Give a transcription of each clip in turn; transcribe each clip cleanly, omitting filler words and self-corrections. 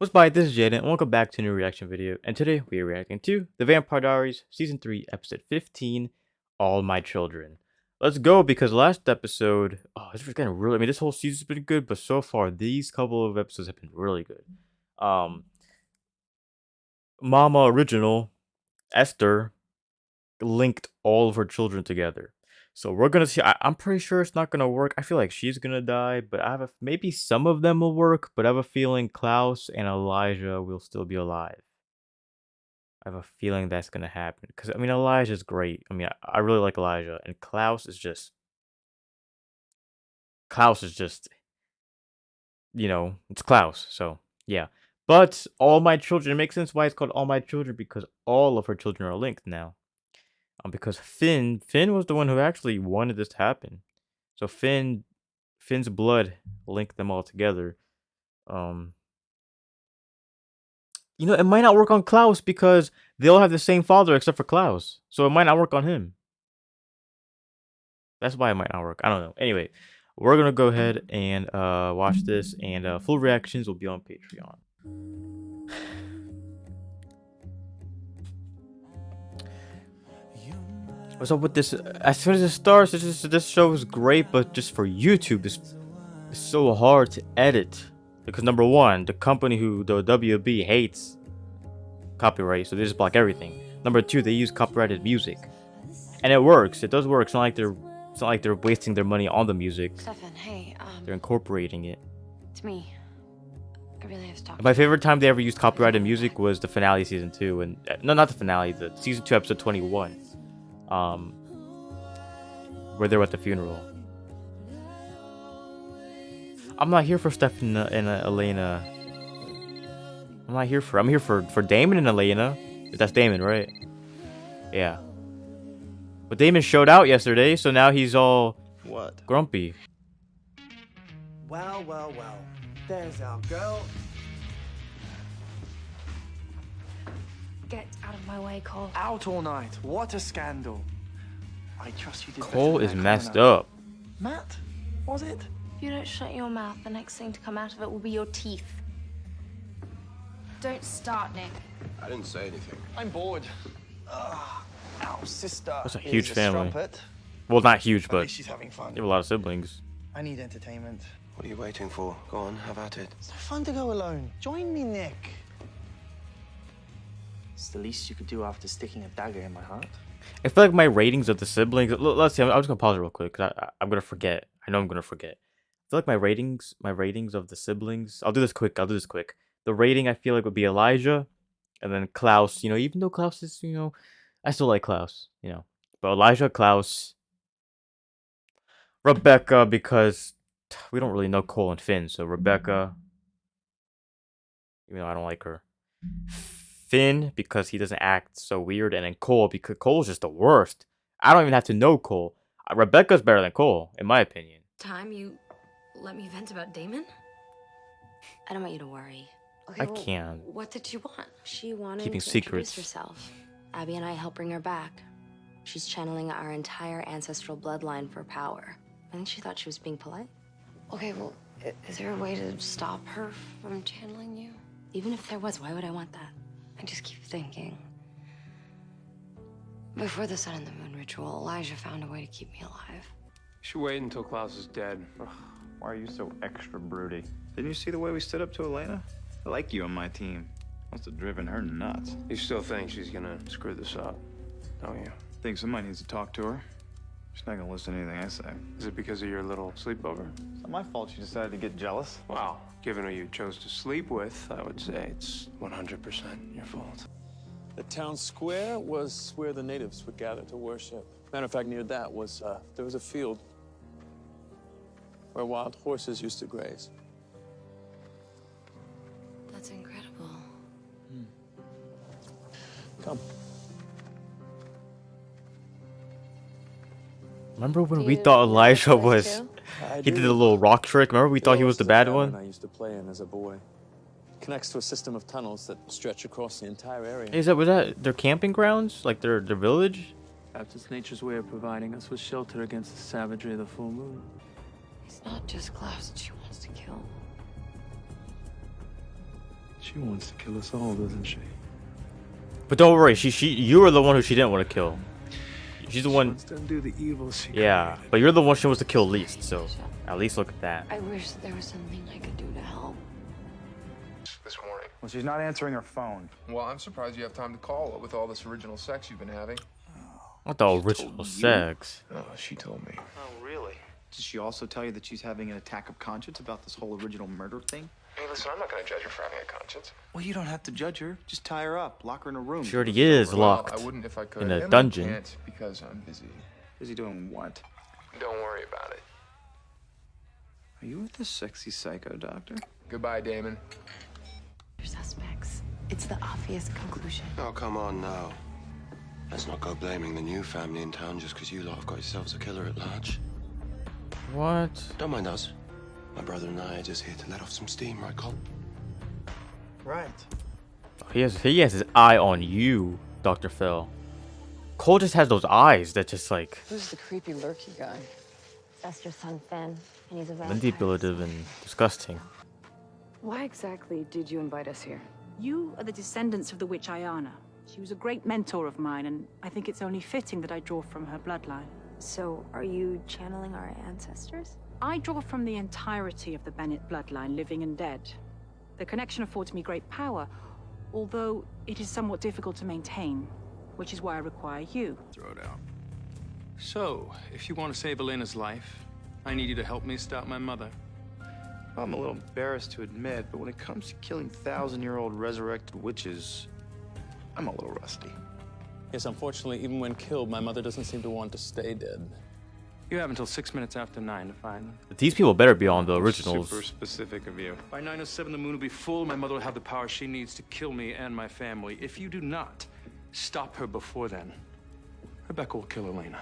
What's by? This is Jaden, and welcome back to a new reaction video. And today we are reacting to The Vampire Diaries, Season 3, Episode 15, All My Children. Let's go, because last episode, this was getting really, this whole season's been good, but so far, these couple of episodes have been really good. Mama Original, Esther, linked all of her children together. So we're gonna see. I'm pretty sure it's not gonna work. I feel like she's gonna die, but maybe some of them will work. But I have a feeling Klaus and Elijah will still be alive. I have a feeling that's gonna happen because Elijah's great. I really like Elijah, and Klaus is just it's Klaus. So yeah. But all my children, it makes sense why it's called all my children because all of her children are linked now. Because Finn was the one who actually wanted this to happen. So Finn's blood linked them all together. It might not work on Klaus because they all have the same father except for Klaus. So it might not work on him. That's why it might not work. I don't know. Anyway, we're gonna go ahead and watch this, and full reactions will be on Patreon. What's up with this? As soon as it starts, this show is great, but just for YouTube, it's so hard to edit because number one, the company the WB hates copyright, so they just block everything. Number two, they use copyrighted music, and it works. It does work. It's not like they're wasting their money on the music. Stefan, hey, they're incorporating it. it's me. I really have to talk. My favorite time they ever used copyrighted music was the finale season 2, and no, not the finale, the season 2 episode 21. Where they're at the funeral. I'm not here for Stefan and Elena. I'm here for Damon and Elena. That's Damon, right? Yeah. But Damon showed out yesterday, so now he's all grumpy. Well. There's our girl. Get out of my way, Cole. Out all night. What a scandal. I trust you did. Cole is messed up. Matt, was it? If you don't shut your mouth, the next thing to come out of it will be your teeth. Don't start, Nick. I didn't say anything. I'm bored. Our sister. That's a huge family. Strumpet. Well, not huge, At but least she's having fun. they have a lot of siblings. I need entertainment. What are you waiting for? Go on, have at it. It's no fun to go alone. Join me, Nick. It's the least you could do after sticking a dagger in my heart. I feel like my ratings of the siblings. Let's see. I'm just gonna pause it real quick because I'm gonna forget. I know I'm gonna forget. I feel like my ratings of the siblings. I'll do this quick. The rating I feel like would be Elijah, and then Klaus. Even though Klaus is, I still like Klaus. But Elijah, Klaus, Rebecca, because we don't really know Cole and Finn. So Rebecca, even though I don't like her. Finn, because he doesn't act so weird, and then Cole, because Cole's just the worst. I don't even have to know Cole. Rebecca's better than Cole, in my opinion. Time you let me vent about Damon? I don't want you to worry. Okay, I can't. What did you want? She wanted Keeping to secrets. introduce herself. Abby and I helped bring her back. She's channeling our entire ancestral bloodline for power. I think she thought she was being polite. Okay, well, is there a way to stop her from channeling you? Even if there was, why would I want that? I just keep thinking. Before the sun and the moon ritual, Elijah found a way to keep me alive. You should wait until Klaus is dead. Ugh, why are you so extra broody? Didn't you see the way we stood up to Elena? I like you on my team. Must have driven her nuts. You still think she's gonna screw this up, don't you? Think somebody needs to talk to her. She's not gonna listen to anything I say. Is it because of your little sleepover? It's not my fault she decided to get jealous. Well, given who you chose to sleep with, I would say it's 100% your fault. The town square was where the natives would gather to worship. Matter of fact, near that was there was a field where wild horses used to graze. That's incredible. Come. Remember when we thought Elijah was... He did a little rock trick. Remember we thought he was the bad one? I used to play in as a boy. Connects to a system of tunnels that stretch across the entire area. Was that their camping grounds? Like their village? Perhaps it's nature's way of providing us with shelter against the savagery of the full moon. It's not just Klaus that she wants to kill. She wants to kill us all, doesn't she? But don't worry, you were the one who she didn't want to kill. She's the She one. wants to undo the evil she Yeah, created. but you're the one she wants to kill least. So at least look at that. I wish there was something I could do to help. This morning. Well, she's not answering her phone. Well, I'm surprised you have time to call with all this original sex you've been having. What the original sex? Oh, she told me. Oh, really? Did she also tell you that she's having an attack of conscience about this whole original murder thing? Hey, listen, I'm not going to judge her for having a conscience. Well, you don't have to judge her. Just tie her up, lock her in a room. She already is Well, locked I wouldn't if I could. in a And I dungeon. can't because I'm busy. Busy doing what? Don't worry about it. Are you with the sexy psycho doctor? Goodbye, Damon. Your suspects. It's the obvious conclusion. Oh, come on now. Let's not go blaming the new family in town just because you lot have got yourselves a killer at large. What? Don't mind us. My brother and I are just here to let off some steam, right, Cole? Right. He has his eye on you, Dr. Phil. Cole just has those eyes that just like Who's the creepy lurky guy? Esther's son, Finn, and he's a vampire. manipulative and disgusting. Why exactly did you invite us here? You are the descendants of the witch Ayana. She was a great mentor of mine, and I think it's only fitting that I draw from her bloodline. So, are you channeling our ancestors? I draw from the entirety of the Bennett bloodline, living and dead. The connection affords me great power, although it is somewhat difficult to maintain, which is why I require you. Throw it out. So, if you want to save Elena's life, I need you to help me stop my mother. I'm a little embarrassed to admit, but when it comes to killing thousand-year-old resurrected witches, I'm a little rusty. Yes, unfortunately, even when killed, my mother doesn't seem to want to stay dead. You have until 6 minutes after 9 to find them. These people better be on the originals. Super specific of you. By 9:07, the moon will be full. My mother will have the power she needs to kill me and my family. If you do not stop her before then, Rebecca will kill Elena.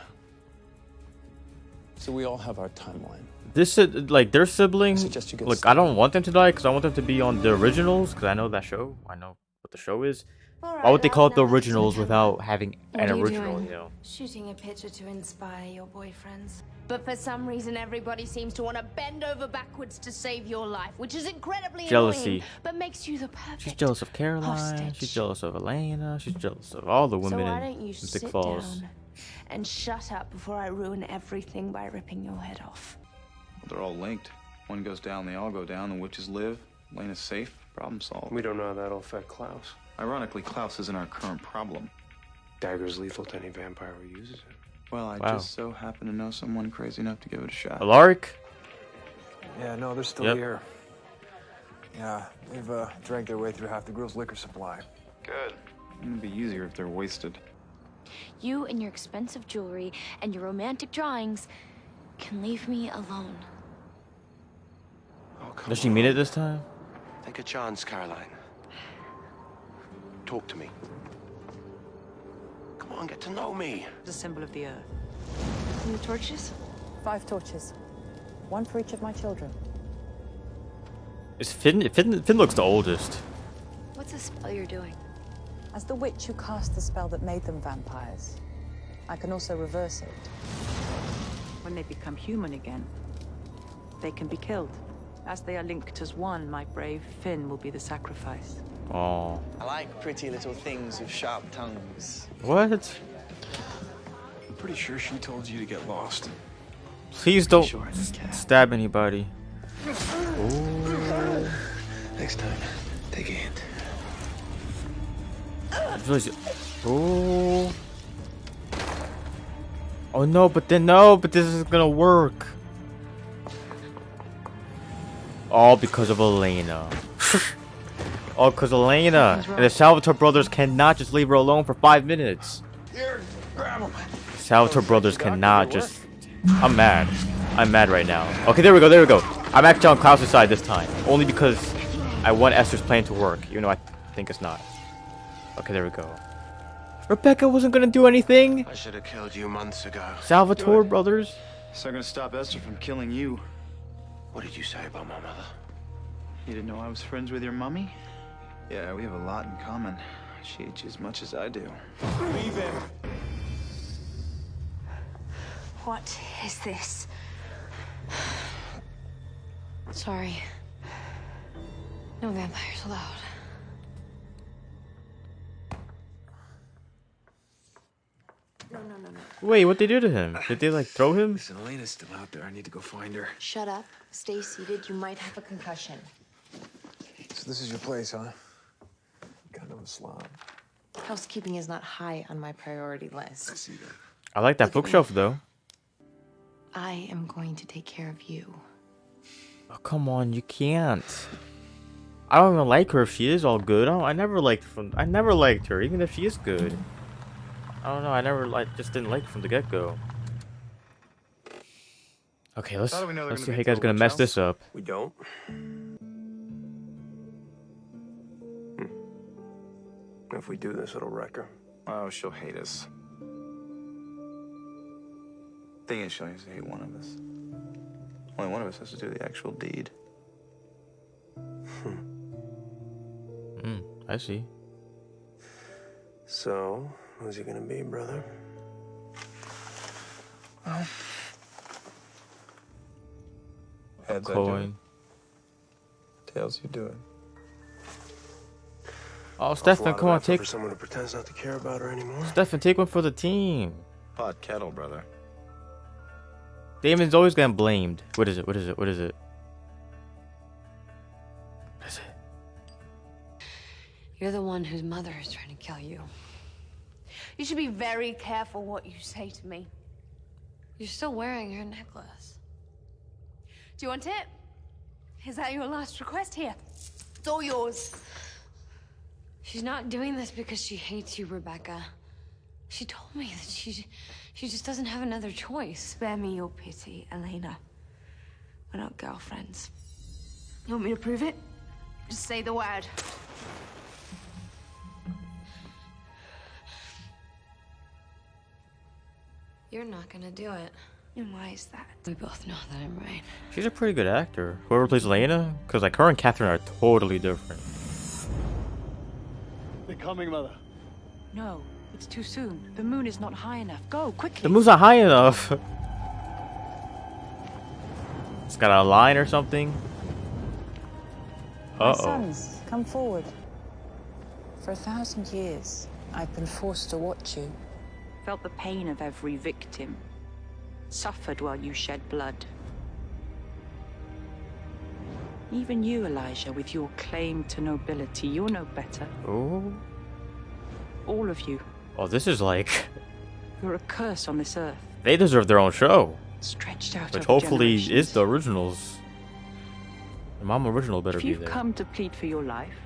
So we all have our timeline. This is like their siblings. suggest you get Look, I don't want them to die because I want them to be on the originals because I know that show. I know what the show is. Why would they call it the originals without having an original? You know. Shooting a picture to inspire your boyfriends. But for some reason, everybody seems to want to bend over backwards to save your life, which is incredibly Jealousy. annoying, but makes you the perfect She's jealous of Caroline. hostage. She's jealous of Elena. She's jealous of all the So women why in don't you Mystic sit Falls. down and shut up before I ruin everything by ripping your head off? They're all linked. One goes down, they all go down. The witches live. Elena's safe. Problem solved. We don't know how that'll affect Klaus. Ironically, Klaus isn't our current problem. Dagger's lethal to any vampire who uses it. Well, I Wow. just so happen to know someone crazy enough to give it a shot. Alaric? Yeah, no, they're still Yep. here. Yeah, they've drank their way through half the girl's liquor supply. Good. It'd be easier if they're wasted. You and your expensive jewelry and your romantic drawings can leave me alone. Oh, come Does she on. mean it this time? Take a chance, Caroline. Talk to me. Come on, get to know me. The symbol of the earth. And the torches? 5 torches. 1 for each of my children. Is Finn looks the oldest. What's the spell you're doing? As the witch who cast the spell that made them vampires, I can also reverse it. When they become human again, they can be killed. As they are linked as one, my brave Finn will be the sacrifice. Oh. I like pretty little things with sharp tongues. What? I'm pretty sure she told you to get lost. Please don't Sure, I don't care. stab anybody. Ooh. Next time, take a hint. Oh. Oh no, but this isn't gonna work. All because of Elena. All because Elena. And the Salvatore brothers cannot just leave her alone for 5 minutes. Here, grab him. Salvatore brothers cannot just... I'm mad. I'm mad right now. Okay, there we go, there we go. I'm actually on Klaus's side this time. Only because I want Esther's plan to work, even though I think it's not. Okay, there we go. Rebecca wasn't gonna do anything. I should have killed you months ago. Salvatore brothers. So I'm gonna stop Esther from killing you. What did you say about my mother? You didn't know I was friends with your mummy? Yeah, we have a lot in common. She hates you as much as I do. Leave him. What is this? Sorry. No vampires allowed. No, no, no, no. Wait, what they do to him? Did they like throw him? Listen, Elena's still out there. I need to go find her. Shut up. Stay seated. You might have a concussion. So this is your place, huh? Kind of a slob. Housekeeping is not high on my priority list. I see that. I like that Look at me. bookshelf though. I am going to take care of you. Oh, come on, you can't. I don't even like her if she is all good. I never liked her, even if she is good. I don't know. I never just didn't like her from the get go. Okay, let's How do we know they're see gonna how be you guys killed, gonna mess Charles? this up. We don't? If we do this, it'll wreck her. Oh, she'll hate us. Thing is, she'll always hate one of us. Only one of us has to do the actual deed. I see. So, who's he gonna be, brother? Well, heads I do it. Coin. Tails you do it. Oh, Awful Stefan, lot come of on, effort take for someone who pretends not to care about her anymore. Stefan, take one for the team. Pot kettle, brother. Damon's always getting blamed. What is it? What is it? What is it? What is it? You're the one whose mother is trying to kill you. You should be very careful what you say to me. You're still wearing her necklace. Do you want it? Is that your last request? Here. It's all yours. She's not doing this because she hates you, Rebecca. She told me that she just doesn't have another choice. Spare me your pity, Elena. We're not girlfriends. You want me to prove it? Just say the word. You're not gonna do it. And why is that? We both know that I'm right. She's a pretty good actor. Whoever plays Lena, because like her and Catherine are totally different. They're coming, Mother. No, it's too soon. The moon is not high enough. Go, quickly. The moon's not high enough. It's got a line or something. My Uh-oh. sons, come forward. For 1,000 years, I've been forced to watch you. Felt the pain of every victim. Suffered while you shed blood. Even you, Elijah, with your claim to nobility, you're no better. Oh. All of you. Oh, this is like... You're a curse on this earth. They deserve their own show. Stretched out Which over hopefully is generations. the originals. The mom original better If be you've there. come to plead for your life,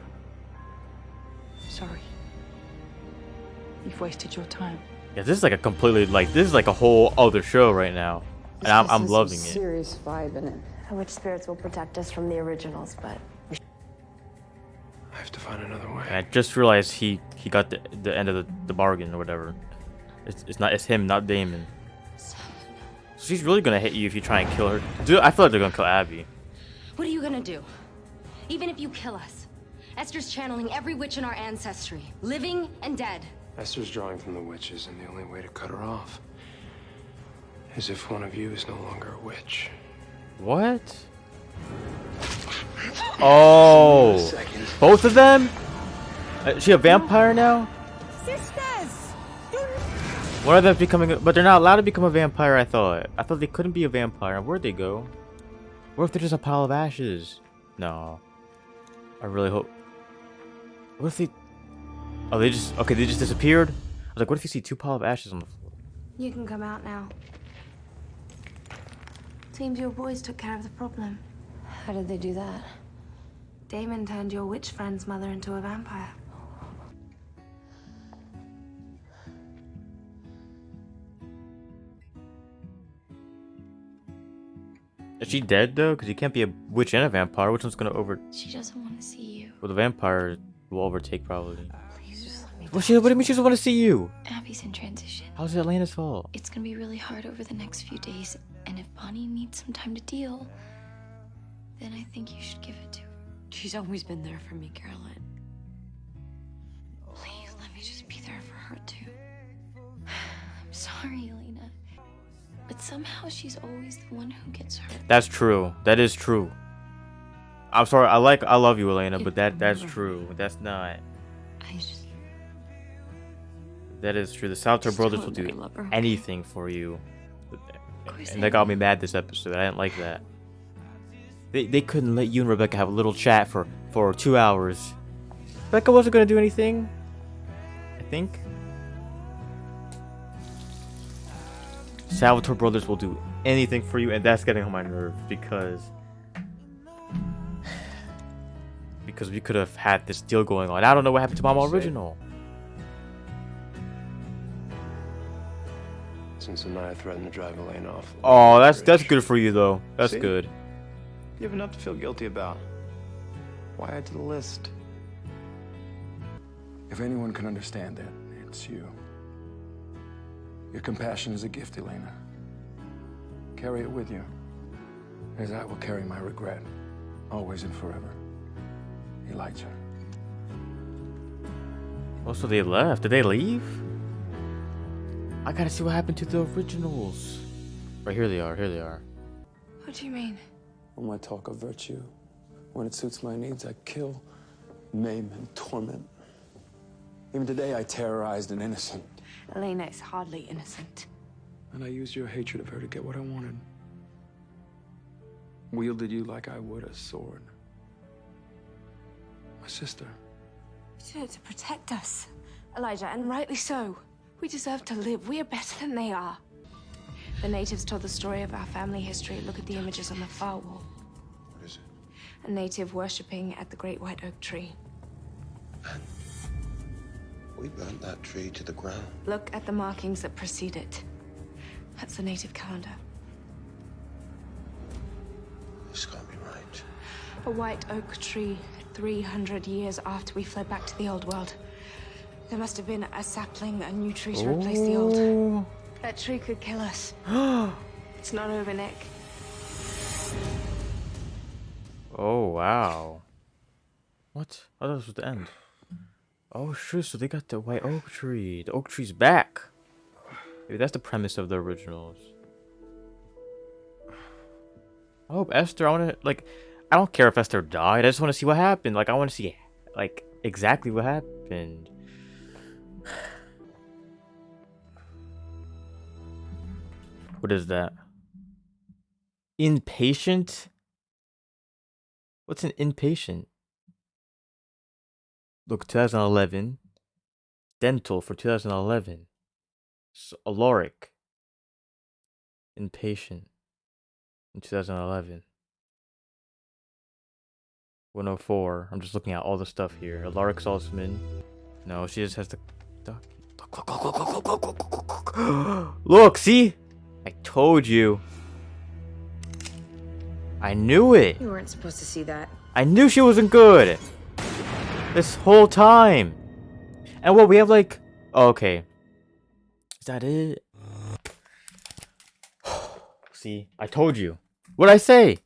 sorry. You've wasted your time. Yeah, this is like a completely this is like a whole other show right now, and I'm loving it. Serious vibe in it. The witch spirits will protect us from the originals, but I have to find another way. And I just realized he got the end of the bargain or whatever. It's him, not Damon. So she's really gonna hit you if you try and kill her. Dude, I feel like they're gonna kill Abby. what are you gonna do? Even if you kill us, Esther's channeling every witch in our ancestry, living and dead. Esther's drawing from the witches, and the only way to cut her off is if one of you is no longer a witch. What? Oh, both of them? Is she a vampire now? Sisters! One of them's becoming, but they're not allowed to become a vampire. I thought they couldn't be a vampire. Where'd they go? What if they're just a pile of ashes? No, I really hope. What if they? Oh, they just disappeared. I was like, what if you see two pile of ashes on the floor? You can come out now. Seems your boys took care of the problem. How did they do that? Damon turned your witch friend's mother into a vampire. Is she dead though? Because you can't be a witch and a vampire. Which one's gonna over? She doesn't want to see you. Well, the vampire will overtake probably. Please just let me. What do you mean she doesn't want to see you? Abby's in transition. How's it Elena's fault? It's gonna be really hard over the next few days, and if Bonnie needs some time to deal, then I think you should give it to her. She's always been there for me, Caroline. Please let me just be there for her too. I'm sorry, Elena, but somehow she's always the one who gets hurt. That's true. That is true. I'm sorry. I love you, Elena, but that's true. That's not. I just. That is true. The Salter Just brothers tell will him that do I love her. anything for you. course And I that got me will. mad this episode. I didn't like that. They couldn't let you and Rebecca have a little chat for 2 hours. Rebecca wasn't gonna do anything, I think. Salvatore brothers will do anything for you, and that's getting on my nerves because we could have had this deal going on. I don't know what happened to Mama Original. Since Anaya threatened to drive Elaine off. Oh, that's good for you though. That's See? good. You have enough to feel guilty about. Why add to the list? If anyone can understand that, it's you. Your compassion is a gift, Elena. Carry it with you, as I will carry my regret, always and forever. Elijah. Oh, so they left. Did they leave? I gotta see what happened to the originals. Right, here they are. Here they are. What do you mean? When I talk of virtue, when it suits my needs, I kill, maim, and torment. Even today, I terrorized an innocent. Elena is hardly innocent. And I used your hatred of her to get what I wanted. Wielded you like I would a sword. My sister. You did it to protect us, Elijah, and rightly so. We deserve to live. We are better than they are. The natives told the story of our family history. Look at the images on the far wall. What is it? A native worshipping at the great white oak tree. We burnt that tree to the ground. Look at the markings that precede it. That's the native calendar. This can't be right. A white oak tree 300 years after we fled back to the old world. There must have been a sapling, a new tree to replace the old. That tree could kill us. It's not over, Nick. Oh, wow. What? I thought this was the end. Oh, sure. So they got the white oak tree. The oak tree's back. Maybe that's the premise of the originals. I hope Esther, I don't care if Esther died. I just want to see what happened. Like, I want to see, like, exactly what happened. What is that? Impatient? What's an impatient? Look, 2011. Dental for 2011. So, Aloric. Impatient. In 2011. 104. I'm just looking at all the stuff here. Alaric Saltzman. No, she just has the... Look, see? I told you. I knew it. You weren't supposed to see that. I knew she wasn't good. This whole time. And what, we have like... Oh, okay. Is that it? See, I told you. What'd I say?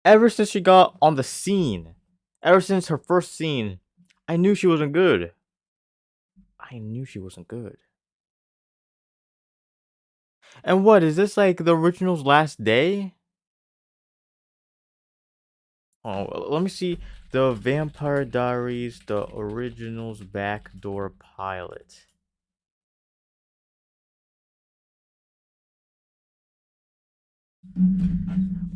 Ever since she got on the scene, ever since her first scene, I knew she wasn't good. I knew she wasn't good. And what, is this like the original's last day? Oh, let me see. The Vampire Diaries, the original's backdoor pilot.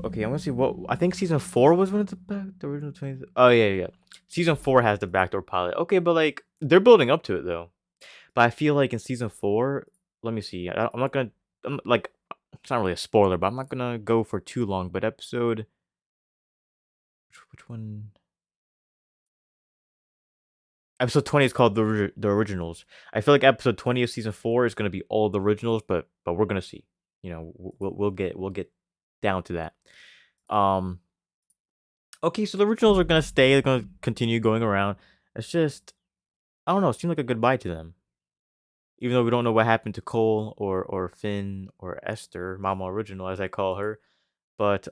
Okay, I'm gonna see what I think season 4 was when it's the original 20. Oh yeah. Season 4 has the backdoor pilot. Okay, but like they're building up to it though. But I feel like in season 4, let me see. I'm not gonna. Like, it's not really a spoiler, but I'm not gonna go for too long. But episode, which one? Episode 20 is called the originals. I feel like episode 20 of season 4 is gonna be all the originals, but we're gonna see. You know, we'll get down to that. Okay, so the originals are gonna stay. They're gonna continue going around. It's just, I don't know. It seemed like a goodbye to them. Even though we don't know what happened to Cole or Finn or Esther, Mama Original as I call her, but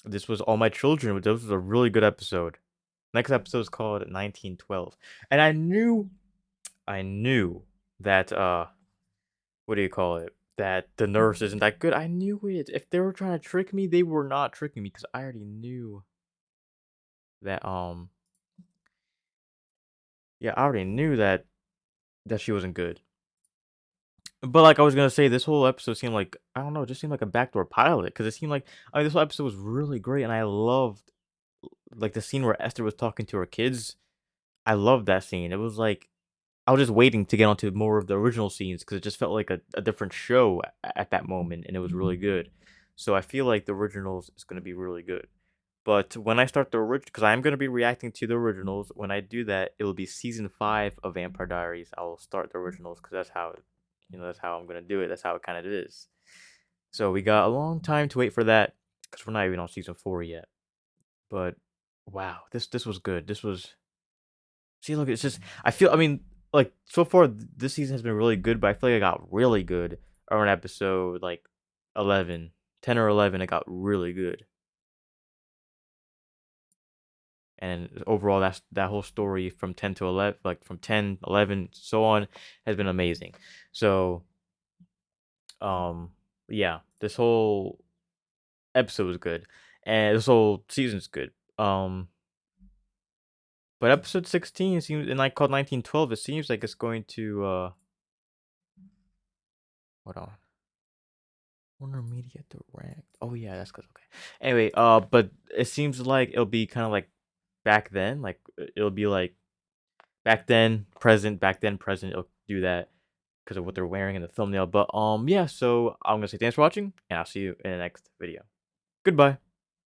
this was All My Children. This was a really good episode. Next episode is called 1912, and I knew that what do you call it? That the nurse isn't that good. I knew it. If they were trying to trick me, they were not tricking me because I already knew that yeah, I already knew that that she wasn't good. But like I was gonna say, this whole episode seemed like I don't know, it just seemed like a backdoor pilot because it seemed like this whole episode was really great, and I loved like the scene where Esther was talking to her kids. I loved that scene. It was like I was just waiting to get onto more of the original scenes because it just felt like a different show at that moment, and it was really good. So I feel like the originals is gonna be really good. But when I start the original, because I'm gonna be reacting to the originals. When I do that, it will be season 5 of Vampire Diaries. I will start the originals because that's how, that's how I'm gonna do it. That's how it kind of is. So we got a long time to wait for that because we're not even on season 4 yet. But wow, this was good. This was see, look, it's just I feel. I mean, like so far this season has been really good, but I feel like it got really good around episode like 11, 10 or 11. It got really good. And overall that whole story from 10 to 11, like from 10, 11, so on, has been amazing. So um yeah, this whole episode was good, and this whole season's good. But episode 16 seems, and I called 1912, it seems like it's going to hold on, Warner Media Direct. Oh yeah, that's good. Okay, anyway, but it seems like it'll be kind of like back then, like it'll be like back then, present, back then, present. It'll do that because of what they're wearing in the thumbnail. But yeah, so I'm gonna say thanks for watching, and I'll see you in the next video. Goodbye.